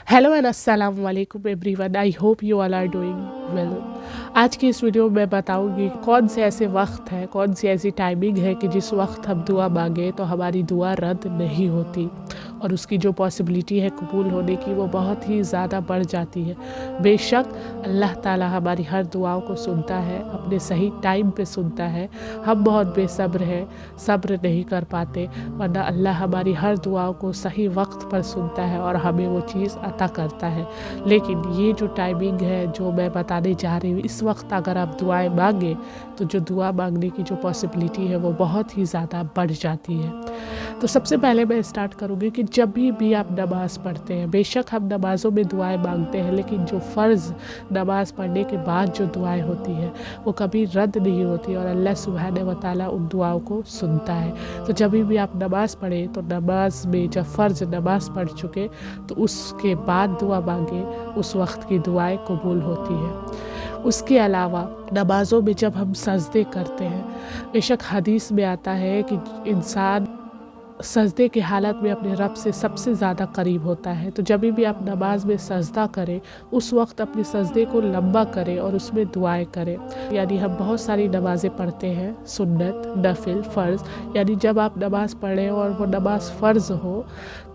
Hello and अस्सलाम वालेकुम everyone, I hope you all are doing well. आज की इस वीडियो में बताऊंगी कौन से ऐसे वक्त हैं, कौन सी ऐसी टाइमिंग है कि जिस वक्त हम दुआ मांगे तो हमारी दुआ रद्द नहीं होती और उसकी जो पॉसिबिलिटी है कबूल होने की वो बहुत ही ज़्यादा बढ़ जाती है। बेशक अल्लाह ताला हमारी हर दुआओं को सुनता है, अपने सही टाइम पे सुनता है। हम बहुत बेसब्र हैं, सब्र नहीं कर पाते, वरना अल्लाह हमारी हर दुआओं को सही वक्त पर सुनता है और हमें वो चीज़ अता करता है। लेकिन ये जो टाइमिंग है जो मैं बताने जा रही हूँ, इस वक्त अगर आप दुआएं मांगे तो जो दुआ मांगने की जो पॉसिबिलिटी है वो बहुत ही ज़्यादा बढ़ जाती है। तो सबसे पहले मैं स्टार्ट करूँगी कि जब भी आप नमाज़ पढ़ते हैं, बेशक हम नमाज़ों में दुआएं मांगते हैं, लेकिन जो फ़र्ज़ नमाज़ पढ़ने के बाद जो दुआएं होती हैं वो कभी रद्द नहीं होती और अल्लाह सुब्हानहू व तआला उन दुआओं को सुनता है। तो जब भी आप नमाज़ पढ़ें तो नमाज में जब फ़र्ज़ नमाज़ पढ़ चुके तो उसके बाद दुआ मांगे, उस वक्त की दुआएं कबूल होती हैं। उसके अलावा नमाज़ों में जब हम सजदे करते हैं, बेशक हदीस में आता है कि इंसान सजदे की हालत में अपने रब से सबसे ज़्यादा करीब होता है। तो जब भी आप नमाज में सजदा करें उस वक्त अपने सजदे को लंबा करें और उसमें दुआएं करें। यानी हम बहुत सारी नमाज़ें पढ़ते हैं, सुन्नत, नफिल, फ़र्ज़। यानी जब आप नमाज़ पढ़ें और वो नमाज फ़र्ज़ हो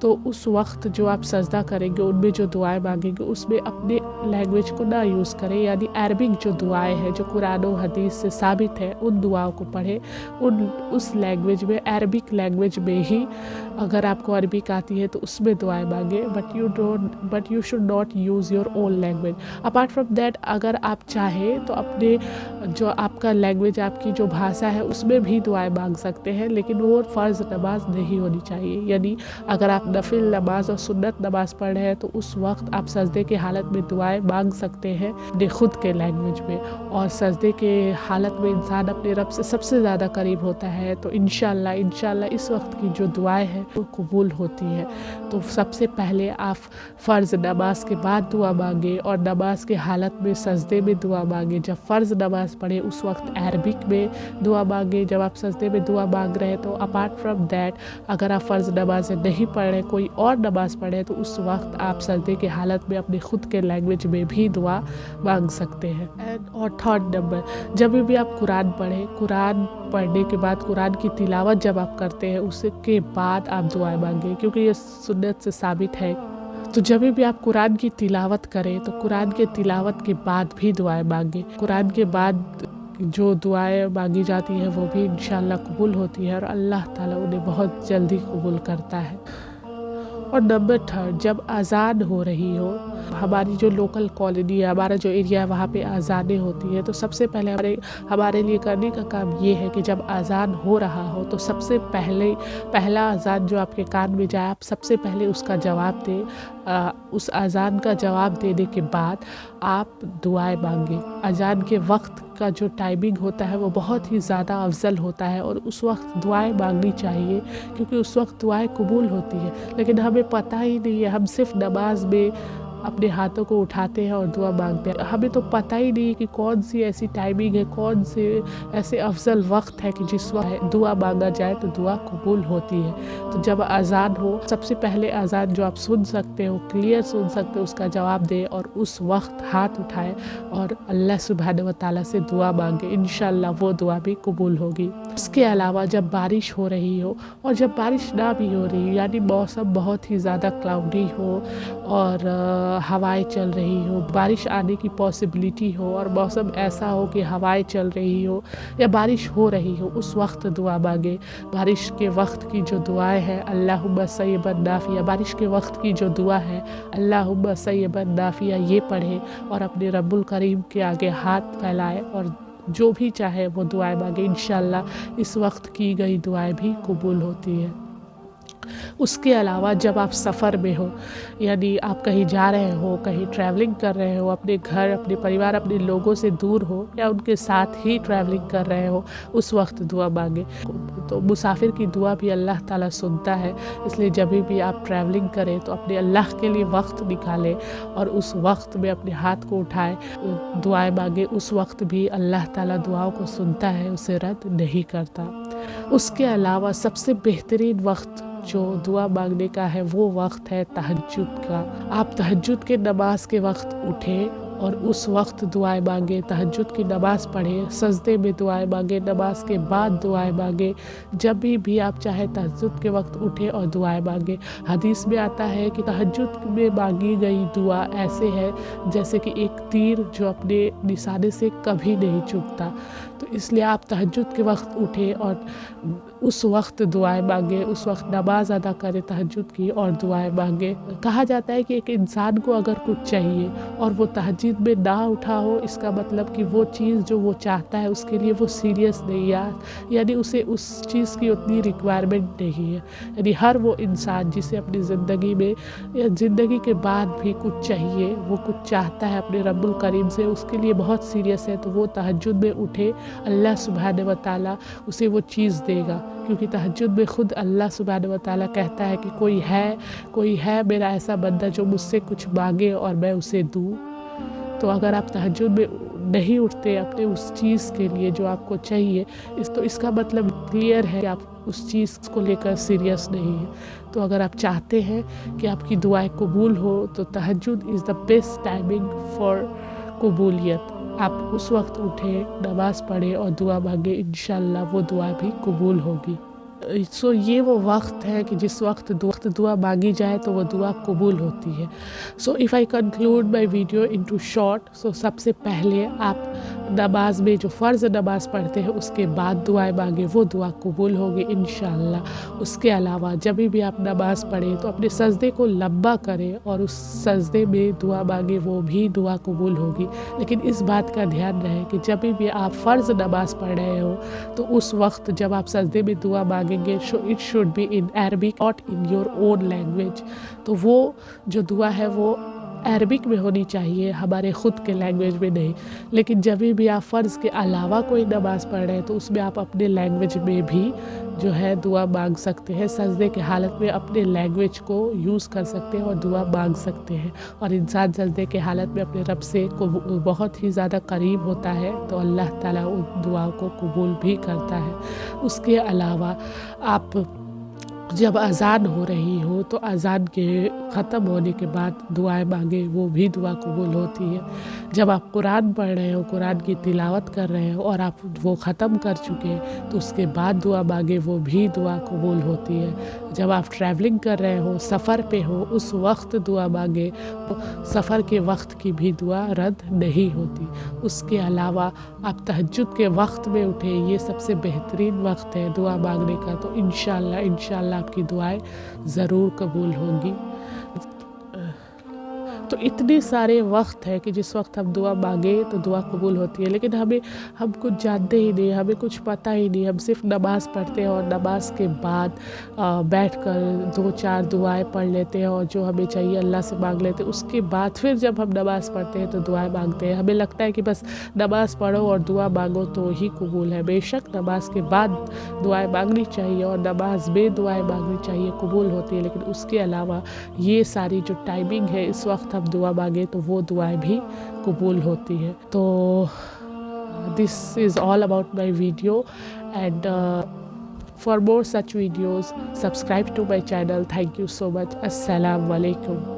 तो उस वक्त जो आप सजदा करेंगे उनमें जो दुआएं मांगेंगे उसमें अपने लैंग्वेज को ना यूज़ करें। यानी अरबिक जो दुआएं हैं जो कुरान और हदीस से साबित है उन दुआओं को पढ़ें, उस लैंग्वेज में, अरबिक लैंग्वेज में ही। अगर आपको अरबिक आती है तो उसमें दुआएं मांगे, but you should not use your own language. Apart from that अगर आप चाहें तो अपने जो आपका लैंग्वेज, आपकी जो भाषा है उसमें भी दुआएं मांग सकते हैं, लेकिन वो फ़र्ज़ नमाज नहीं होनी चाहिए। यानी अगर आप नफिल नमाज और सुन्नत नमाज पढ़ रहे हैं तो उस वक्त आप सजदे की हालत में दुआएं मांग सकते हैं अपने खुद के लैंग्वेज में। और सजदे के हालत में इंसान अपने रब से सबसे ज़्यादा करीब होता है, तो इंशाल्लाह इस वक्त की जो दुआएं हैं वो कबूल होती है। तो सबसे पहले आप फ़र्ज़ नमाज के बाद दुआ मांगे और नमाज के हालत में सजदे में दुआ मांगे। जब फ़र्ज़ नमाज पढ़े उस वक्त अरबिक में दुआ मांगे, जब आप सजदे में दुआ मांग रहे हैं तो अपार्ट फ्रॉम दैट अगर आप फ़र्ज़ नमाज नहीं पढ़ रहे, कोई और नमाज़ पढ़े तो उस वक्त आप सजदे की हालत में अपने खुद के लैंग्वेज में भी दुआ मांग सकते हैं। और थर्ड नंबर, जब भी आप कुरान पढ़ें, कुरान पढ़ने के बाद कुरान की तिलावत जब आप करते हैं उसके बाद आप दुआएं मांगें, क्योंकि ये सुन्नत से साबित है। तो जब भी आप कुरान की तिलावत करें तो कुरान के तिलावत के बाद भी दुआएं मांगें। कुरान के बाद जो दुआएं मांगी जाती हैं वो भी इंशाल्लाह कबूल होती है और अल्लाह ताला उन्हें बहुत जल्दी कबूल करता है। और नंबर थर्ड, जब अज़ान हो रही हो, हमारी जो लोकल कॉलोनी है, हमारा जो एरिया है वहाँ पे अज़ानें होती है, तो सबसे पहले हमारे लिए करने का काम ये है कि जब अज़ान हो रहा हो तो सबसे पहला अज़ान जो आपके कान में जाए आप सबसे पहले उसका जवाब दें। उस अज़ान का जवाब देने के बाद आप दुआएं मांगे। अज़ान के वक्त का जो टाइमिंग होता है वो बहुत ही ज़्यादा अफजल होता है और उस वक्त दुआएं मांगनी चाहिए, क्योंकि उस वक्त दुआएं कबूल होती है। लेकिन हमें पता ही नहीं है, हम सिर्फ नमाज में अपने हाथों को उठाते हैं और दुआ मांगते हैं। हमें तो पता ही नहीं कि कौन सी ऐसी टाइमिंग है, कौन से ऐसे अफजल वक्त है कि जिस वक्त दुआ मांगा जाए तो दुआ कबूल होती है। तो जब अज़ान हो सबसे पहले अज़ान जो आप सुन सकते हो, क्लियर सुन सकते हो, उसका जवाब दें और उस वक्त हाथ उठाएं और अल्लाह सुब्हानहू व तआला से दुआ मांगे। इंशाल्लाह वो दुआ भी कबूल होगी। इसके अलावा जब बारिश हो रही हो और जब बारिश ना भी हो रही हो, यानी मौसम बहुत ही ज़्यादा क्लाउडी हो और हवाएं चल रही हो, बारिश आने की पॉसिबिलिटी हो और मौसम ऐसा हो कि हवाएं चल रही हो या बारिश हो रही हो, उस वक्त दुआ मांगे। बारिश के वक्त की जो दुआएं हैं, अल्लाहुम्मा सय्यबन नाफिया, बारिश के वक्त की जो दुआ है अल्लाहुम्मा सय्यबन नाफिया, ये पढ़ें और अपने रब्बुल करीम के आगे हाथ फैलाएं और जो भी चाहे वो दुआएं मांगे। इंशाल्लाह इस वक्त की गई दुआएं भी कबूल होती है। उसके अलावा जब आप सफ़र में हो, यानी आप कहीं जा रहे हो, कहीं ट्रैवलिंग कर रहे हो, अपने घर, अपने परिवार, अपने लोगों से दूर हो या उनके साथ ही ट्रैवलिंग कर रहे हो, उस वक्त दुआ मांगे। तो मुसाफिर की दुआ भी अल्लाह ताला सुनता है, इसलिए जब भी आप ट्रैवलिंग करें तो अपने अल्लाह के लिए वक्त निकालें और उस वक्त में अपने हाथ को उठाएं, दुआएं मांगे। उस वक्त भी अल्लाह ताला दुआओं को सुनता है, उसे रद्द नहीं करता। उसके अलावा सबसे बेहतरीन वक्त जो दुआ मांगने का है वो वक्त है तहज्जुद का। आप तहज्जुद के नमाज के वक्त उठें और उस वक्त दुआएं मांगे, तहज्जुद की नमाज़ पढ़ें, सजदे में दुआएं मांगे, नमाज के बाद दुआएं मांगे। जब भी आप चाहे तहज्जुद के वक्त उठें और दुआएं मांगे। हदीस में आता है कि तहज्जुद में मांगी गई दुआ ऐसे है जैसे कि एक तीर जो अपने निशाने से कभी नहीं चूकता। तो इसलिए आप तहज्जुद के वक्त उठें और उस वक्त दुआएं मांगे, उस वक्त नमाज अदा करें तहज्जुद की और दुआएं मांगे। कहा जाता है कि एक इंसान को अगर कुछ चाहिए और वो तहज्जुद में ना उठा हो, इसका मतलब कि वो चीज़ जो वो चाहता है उसके लिए वो सीरियस नहीं है, यानी उसे उस चीज़ की उतनी रिक्वायरमेंट नहीं है। यानी हर वो इंसान जिसे अपनी ज़िंदगी में या ज़िंदगी के बाद भी कुछ चाहिए, वो कुछ चाहता है अपने रब्बुल करीम से, उसके लिए बहुत सीरियस है, तो वो तहज्जुद में उठे, अल्लाह सुब्हान व तआला उसे वो चीज़ देगा। क्योंकि तहज्जुद में खुद अल्लाह सुब्हान व तआला कहता है कि कोई है मेरा ऐसा बंदा जो मुझसे कुछ मांगे और मैं उसे दूँ। तो अगर आप तहज्जुद में नहीं उठते अपने उस चीज़ के लिए जो आपको चाहिए, इसका मतलब क्लियर है कि आप उस चीज़ को लेकर सीरियस नहीं है। तो अगर आप चाहते हैं कि आपकी दुआएं कबूल हो तो तहज्जुद is the best timing for कबूलियत। आप उस वक्त उठें, नमाज़ पढ़ें और दुआ मांगे, इंशाअल्लाह वो दुआ भी कबूल होगी। सो ये वो वक्त है कि जिस वक्त दुआ मांगी जाए तो वो दुआ कबूल होती है। So if I conclude my video into short, so सबसे पहले आप नमाज में जो फ़र्ज़ नमाज़ पढ़ते हैं उसके बाद दुआएं मांगे, वो दुआ कबूल होगी इंशाअल्लाह। उसके अलावा जब भी आप नमाज़ पढ़ें तो अपने सजदे को लंबा करें और उस सजदे में दुआ मांगे, वो भी दुआ कबूल होगी। लेकिन इस बात का ध्यान रहे कि जब भी आप फ़र्ज़ नमाज़ पढ़ रहे हो तो उस वक्त जब आप सजदे में दुआ मांगेंगे, it should be in Arabic not in your own language. तो वो जो दुआ है वो अरबिक में होनी चाहिए, हमारे ख़ुद के लैंग्वेज में नहीं। लेकिन जब भी आप फ़र्ज़ के अलावा कोई नमाज़ पढ़ रहे हैं तो उसमें आप अपने लैंग्वेज में भी जो है दुआ मांग सकते हैं। सजदे के हालत में अपने लैंग्वेज को यूज़ कर सकते हैं और दुआ मांग सकते हैं। और इंसान सजदे के हालत में अपने रब से को बहुत ही ज़्यादा करीब होता है तो अल्लाह ताला उन दुआओं को कबूल भी करता है। उसके अलावा आप जब अज़ान हो रही हो तो अज़ान के ख़त्म होने के बाद दुआएं मांगे, वो भी दुआ कबूल होती है। जब आप कुरान पढ़ रहे हो, कुरान की तिलावत कर रहे हो और आप वो ख़त्म कर चुके हैं तो उसके बाद दुआ मांगे, वो भी दुआ कबूल होती है। जब आप ट्रैवलिंग कर रहे हो, सफ़र पे हो, उस वक्त दुआ मांगे, सफ़र के वक्त की भी दुआ रद्द नहीं होती। उसके अलावा आप तहज्जुद के वक्त में उठे, ये सबसे बेहतरीन वक्त है दुआ मांगने का। तो इंशाअल्लाह आपकी दुआएं ज़रूर कबूल होंगी। तो इतने सारे वक्त है कि जिस वक्त हम दुआ मांगे तो दुआ कबूल होती है। लेकिन हम कुछ जानते ही नहीं, हमें कुछ पता ही नहीं, हम सिर्फ नमाज़ पढ़ते हैं और नमाज के बाद बैठकर 2-4 दुआएं पढ़ लेते हैं और जो हमें चाहिए अल्लाह से मांग लेते हैं। उसके बाद फिर जब हम नमाज़ पढ़ते हैं तो दुआएं मांगते हैं। हमें लगता है कि बस नमाज़ पढ़ो और दुआ मांगो तो ही कबूल है। बेशक नमाज के बाद दुआएं मांगनी चाहिए और नमाज में दुआएं मांगनी चाहिए, कबूल होती है। लेकिन उसके अलावा ये सारी जो टाइमिंग है, इस वक्त हम दुआ मांगे तो वो दुआएं भी कबूल होती है। तो this is all about my video and for more such videos subscribe to my channel. Thank you so much. अस्सलाम वालेकुम।